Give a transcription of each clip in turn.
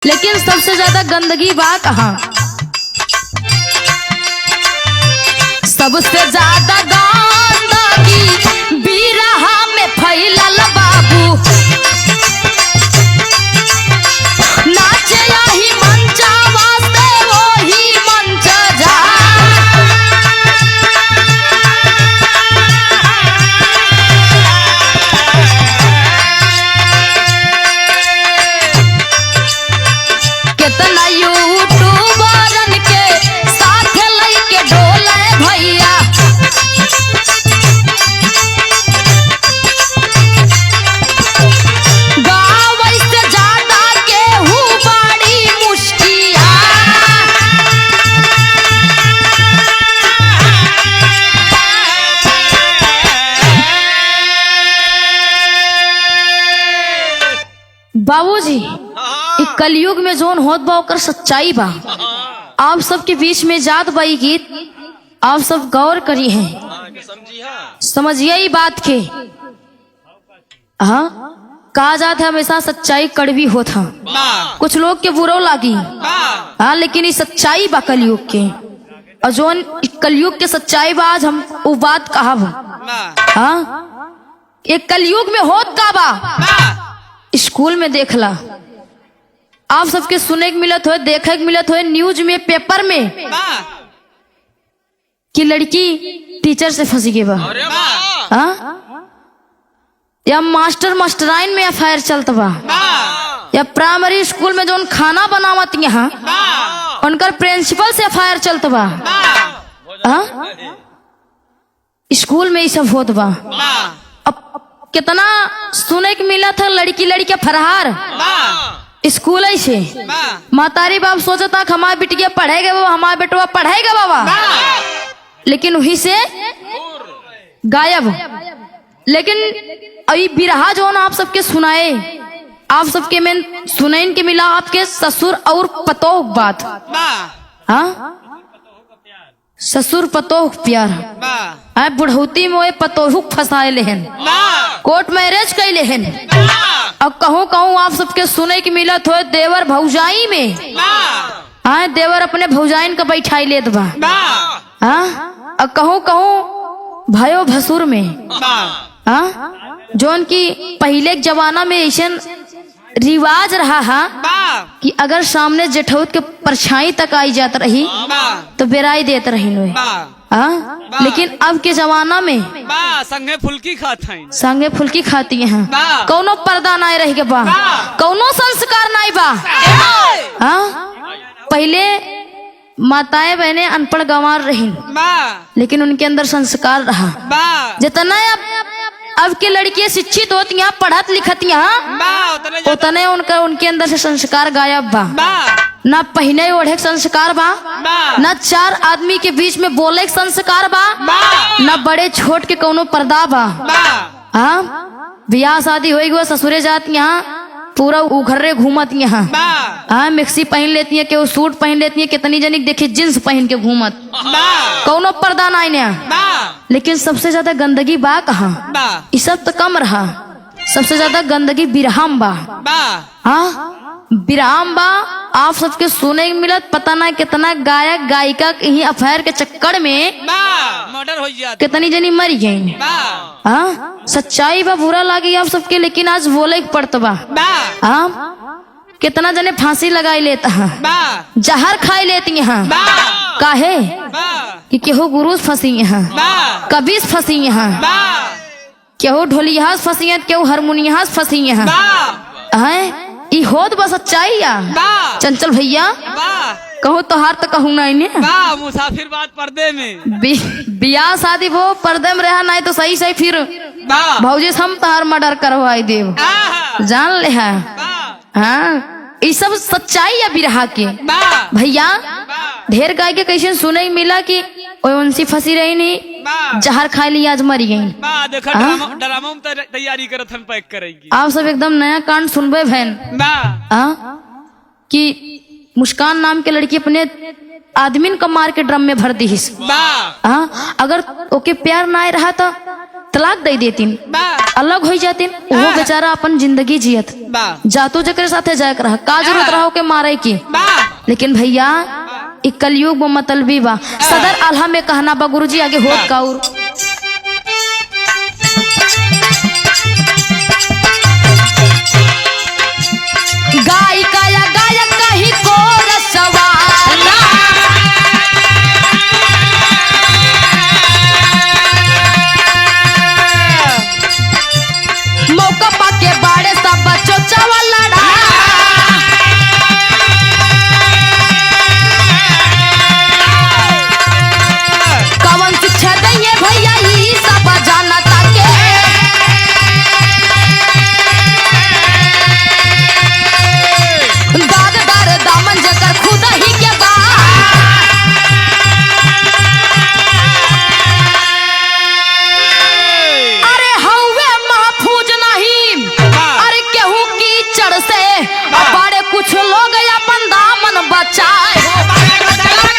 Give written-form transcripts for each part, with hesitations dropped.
लेकिन सबसे ज्यादा गंदगी बा कहाँ? सबसे ज्यादा गंदगी बिरहा में फैलल बाबू। नाचे यही मंचा वास्ते वही मंच जा। कितना यूट्यूबरन के साथ लेके डोले भैया। गाँव से ज्यादा केहू बड़ी मुश्किया। बाबूजी कलयुग में जोन होत बा ओकर सच्चाई बा। आप सबके बीच में जात बाई गीत आप सब गौर करी हैं, समझिए ई बात के। हाँ, कहा जाता है हमेशा सच्चाई कड़वी होता, कुछ लोग के बुरो लागी। हाँ, लेकिन ये सच्चाई बा कलयुग के। और जोन कलयुग के सच्चाई बा आज हम वो बात कहा बा। हाँ, एक कलयुग में होत का बा स्कूल में देखला आप सबके सुने के मिलत हो, देखे के मिलत हो न्यूज में, पेपर में कि लड़की टीचर से फंसी गई बा। या मास्टर मास्टराइन में एफआईआर चलत बा। या प्राइमरी स्कूल में जो खाना बनावत यहाँ उनकर प्रिंसिपल से एफआईआर चलत बा। स्कूल में ये सब होत बा। अब कितना सुने के मिला था लड़की लड़की फरहार स्कूल से। मातारी बाप सोचता हमारे बिटिया पढ़ेगा बाबा, हमारा बेटवा पढ़ेगा बाबा, लेकिन वही से गायब। लेकिन अभी बिरहा जो ना आप सबके सुनाए, आप सबके में सुने के मिला आपके ससुर और पतोह बात। हाँ, ससुर पतोह प्यार है। बुढ़ौती में पतोह फंसाए लेहन, कोर्ट मैरिज कैले हन। अब कहूँ कहूँ आप सबके सुने की मिलत हो देवर भौजाई में। हाँ, देवर अपने भौजाइन का बैठाई लेत बा। हाँ, अब कहूँ कहूँ भयो भसुर में। हाँ, जोन की पहले के जमाना में ऐसा रिवाज रहा है कि अगर सामने जेठौत के परछाई तक आई जात रही तो बेराई देत रही लोग। लेकिन अब के जमाना में संगे फुल्की खाती हैं। कौनो पर्दा नहीं रह के बा, कौनो संस्कार नहीं बा। पहले माताएं बहनें अनपढ़ गंवार रही, लेकिन उनके अंदर संस्कार रहा। जितना अब के लड़कियां शिक्षित होती हैं, पढ़त लिखती हैं, उतने उनके अंदर से संस्कार गायब बा। ना पहने ओढ़े संस्कार बा, ना चार आदमी के बीच में बोले संस्कार बा, ना बड़े छोट के कोनो पर्दा बा। हाँ, ब्याह शादी होगी वो ससुरे जाती हैं, पूरा उघर्रे घूमत यहाँ। हाँ, मिक्सी पहन लेती है, केहू सूट पहन लेती है, कितनी जनी देखी जींस पहन के घूमत, कौनो पर्दा नहीं ना। लेकिन सबसे ज्यादा गंदगी बा कहाँ? इस सब तो कम रहा, सबसे ज्यादा गंदगी बिरहाम बा। हाँ, बिरहाम बा। आप सबके सुने के मिलत पता ना कितना गायक गायिका ही अफेयर के चक्कर में मर्डर हो जाता, कितनी जनी मरी गई। हाँ, सच्चाई बा, बुरा लगी आप सबके, लेकिन आज बोले पड़त बा। हाँ, कितना जने फांसी लगाई लेता है, जहर खाई लेती हैं। काहे कि केहू गुरुस फंसी हैं, कबीस फंसी हैं, केहू ढोलिया फंसी है, केहू हारमोनिया फंसी हैं। ई होत बस सच्चाई या चंचल भैया कहूँ तो हार तो कहूँ नहीं ने। मुसाफिर बात पर्दे में बियाह शादी वो पर्दे में रहा नहीं तो सही सही फिर भौजी हम तार मर्डर करवाई देव, जान ले है। हाँ, ये सब सच्चाई या बिरहा के भैया। ढेर गाय के कैसे सुने मिला कि उनसी फंसी रही नहीं, जहर खा ली आज मरी गई। ड्रामा में तैयारी करत हम पैक करेंगे। आप सब एकदम नया कांड सुनबे बहन कि मुस्कान नाम के लड़की अपने आदमीन को मार के ड्रम में भर दी। अगर ओके प्यार ना रहा था तलाक दे देतीन, अलग हो जातीन, वो बेचारा अपन जिंदगी जियत जातो जकर साथे जाए रहा का जरूरत रहा के मारे की। लेकिन भैया एक कलयुग में मतलबी बा सदर आल्हा में कहना बा गुरुजी आगे होत काउर। गायिका या गायक कहीं को रसवाला मौका पाके बाड़े सब बच्चों चावल लड़ा कवन शिक्षा देंगे भैया ये सब जाना ताके दागदार दामन जकर खुद ही के बा अरे हवे महफूज नहीं अरे केहू की चढ़ से बड़े कुछ लोग अपन दामन बचाए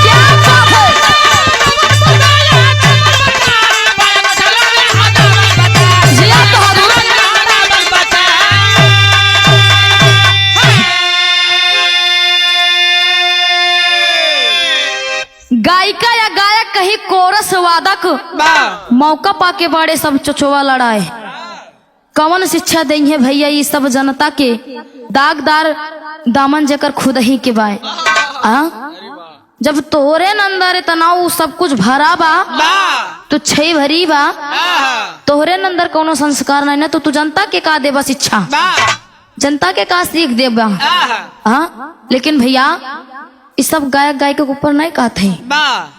क्या बात है? जिया तो हजूर गायिका या गायक कहीं कोरस वादक मौका पाके बाड़े सब चचोवा लड़ाए कवन शिक्षा देंगे भैया ये सब जनता के दागदार दामन जकर खुद ही के बाए जब तोरे नंदर तनाव सब कुछ भरा बा तो छई भरी बा तोहरे नंदर कोनो संस्कार नहीं ना तो तू जनता के का देबा शिक्षा जनता के का सीख देबा। लेकिन भैया इस सब गायक गायिका के ऊपर नहीं कहते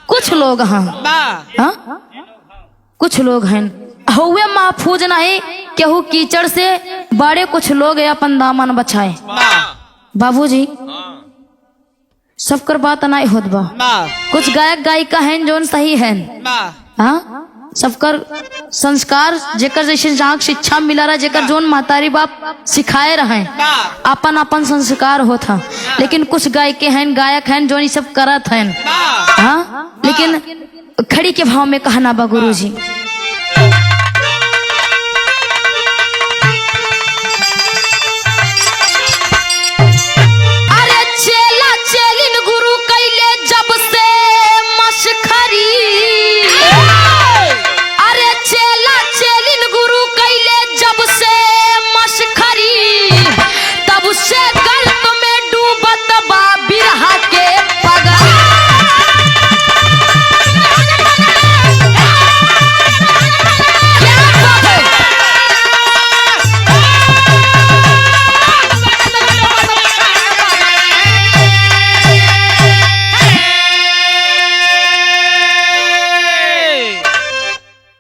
कुछ लोग कुछ लोग हैं हुए महफूज नहीं केहू कीचड़ से बड़े कुछ लोग अपन दामन बचाए। बाबूजी सबकर बात नहीं होत बा कुछ गायक गायिका हैं जो सही हैं सबकर संस्कार जेकर जैसे जहाँ शिक्षा मिला रहा जेकर जोन मातारी बाप सिखाए रहे अपन अपन संस्कार होता। लेकिन कुछ गायके हैं गायक हैं जो ये सब करत हैं लेकिन खड़ी के भाव में कहना बा गुरुजी अरे चेला चेलिन गुरु कैले जब से मशखरी अरे चेला चेलिन गुरु कैले जब से मशखरी तब से गर्त में डूबत बा बिरहा के पगा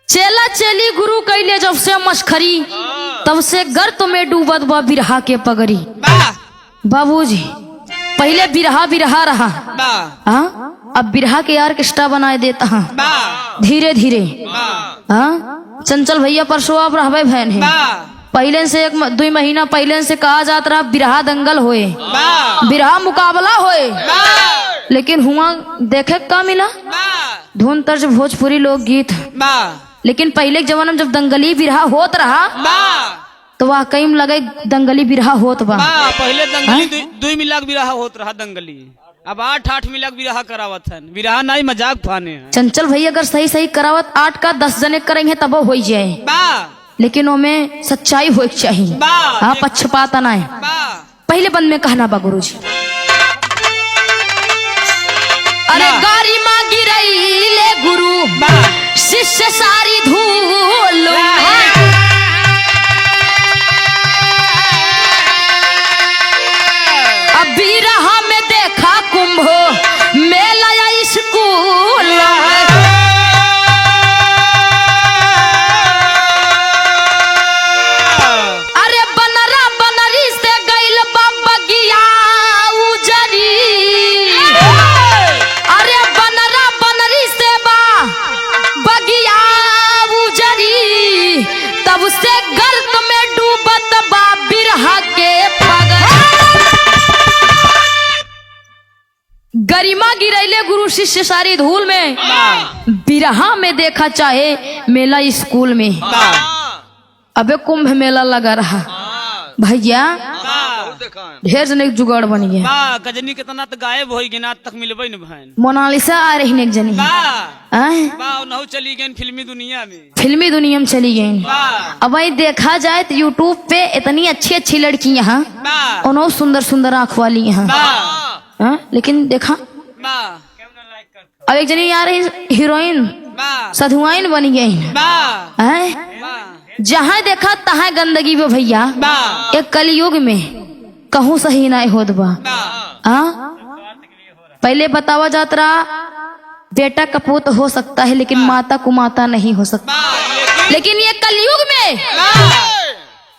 चेला चेली गुरु कैले जब से मशखरी तब से गर्त में डूबत बा बिरहा के पगड़ी। बाबूजी पहले बिरहा बिरहा रहा अब बिरहा के ऑर्केस्ट्रा बनाए देता धीरे धीरे चंचल भैया परसों आप रहबे बहन है पहले से 1-2 महीना पहले से कहा जाता रहा बिरहा दंगल होए बिरहा मुकाबला होए लेकिन हुआ देखे का मिला धुन तर्ज भोजपुरी लोकगीत। लेकिन पहले के जमाने में जब दंगली बिरहा होत रहा तो वाकई में लगे दंगली बिरहा होत बा पहले दंगली 2 मिलाक बिरहा होत रहा दंगली अब 8 मिलाक बिरहा करावत है बिरहा नहीं मजाक फाने है। चंचल भैया अगर सही सही करावत 8 का 10 जने करेंगे तब हो जाए लेकिन उनमें सच्चाई हो चाहिए पक्षपाता ना है। पहले बंद में कहना बा गुरुजी अरे गारी माँ गिरई ले गुरु शिष्य सारी धूल अब बिरहा में देखा कुंभ मेला या स्कूल अरे बनरा बनरी से गइल बगिया उजरी अरे बनरा बनरी से बा बगिया उजरी शिष्य सारी धूल में, बिरहा में देखा चाहे मेला स्कूल में। अबे कुंभ मेला लगा रहा भैया, ढेर जने जुगाड़ बन गया। गजनी कितना तो गायब हो गया, तक मिलबे न भैन। मोनालिसा आ रही एक जनी, नहु चली गई फिल्मी दुनिया में, फिल्मी दुनिया में चली गई। अब वही देखा जाए तो यूट्यूब पे इतनी अच्छी अच्छी लड़की यहाँ, उन्होंने सुंदर सुंदर आंख वाली यहाँ, लेकिन देखा अब एक जनी आ रही हीरोइन, साधुआइन बन गई। जहाँ देखा तहाँ गंदगी बा भैया। एक कलयुग में कहूँ सही नहीं होत बा। पहले बतावा जात रहा बेटा कपूत हो सकता है लेकिन माता कुमाता नहीं हो सकता, लेकिन ये कलयुग में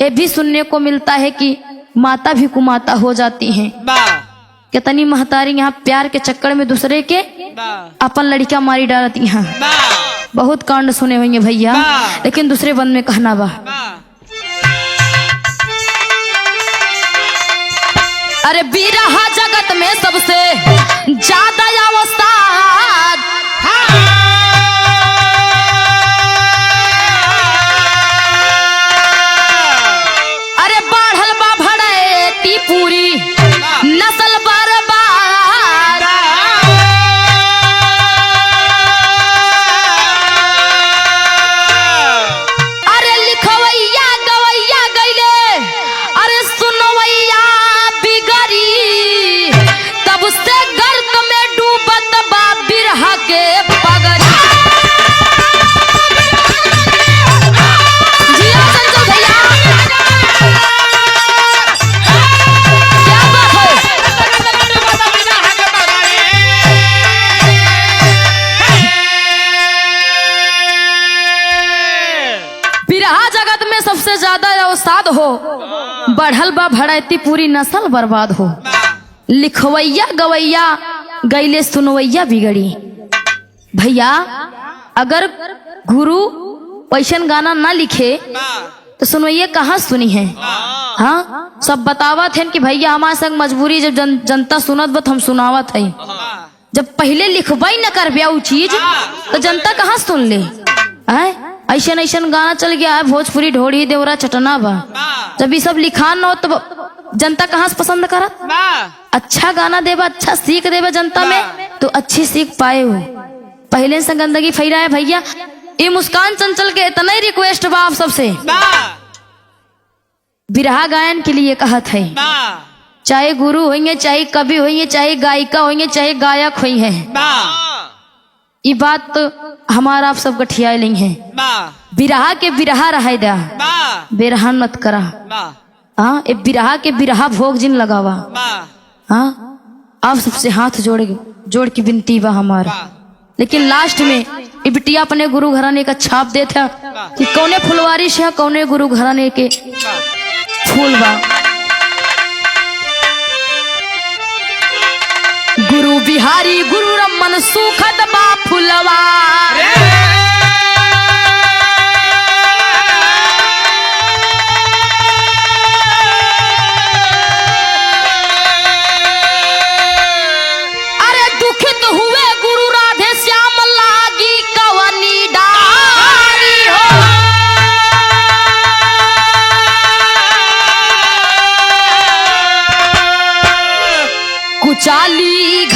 ये भी सुनने को मिलता है कि माता भी कुमाता हो जाती हैं। कितनी महतारी यहाँ प्यार के चक्कर में दूसरे के अपन लड़कियां मारी डालती हैं। बहुत कांड सुने होंगे भैया, लेकिन दूसरे बंद में कहना बा। अरे बिरहा जगत में सबसे ज्यादा अवसाद, अरे बढ़ल बा भड़ैती पूरी नस्ल बर्बाद। अरे लिखवैया गवैया गईले, अरे सुनवैया बिगड़ी, तब से गर्त में डूबत बा बिरहा के पगड़ी। जिया चंचल भैया, क्या बात है। बिरहा जगत में सबसे ज्यादा अवसाद हो, बढ़ल बा भड़ैती पूरी नस्ल बर्बाद हो। लिखवैया गवैया गईले सुनवैया बिगड़ी। भैया अगर गुरु वैसन गाना ना लिखे तो सुनवैया कहाँ सुनी है। हाँ सब बतावत है कि भैया हमारे संग मजबूरी, जब जनता सुनत बत हम सुनावत है। जब पहले लिखबई न कर उ चीज तो जनता कहाँ सुन ले। ऐसन ऐसन गाना चल गया है, भोजपुरी ढोड़ी देवरा चटना बा। जब ये सब लिखान न हो तो जनता कहाँ से पसंद करत। अच्छा गाना देवा, अच्छा सीख देवा जनता में तो अच्छी सीख पाए हो। पहले से गंदगी फैला है भैया। ये मुस्कान चंचल के इतना ही रिक्वेस्ट बा आप सबसे, बिरहा गायन के लिए कहत है, चाहे गुरु होंगे, चाहे कवि होंगे, चाहे गायिका होंगे, चाहे गायक हुई है, ये बात तो हमारा आप सब गठिया नहीं है। बिरहा के बिरहा रह दा, बेरहान मत करा। हाँ ये बिरहा के बिरहा भोग जिन लगावा। हाँ आप सबसे हाथ जोड़ के विनती बा हमारा। लेकिन लास्ट में ये बिटिया अपने गुरु घराने का छाप दे था कि कौने फुलवारी से कौने गुरु घराने के फूल बा। गुरु बिहारी गुरु रमन सुखद बा फुलवा, अरे दुखित हुए गुरु राधे श्याम लागी कवनी डारी हो। कुचाली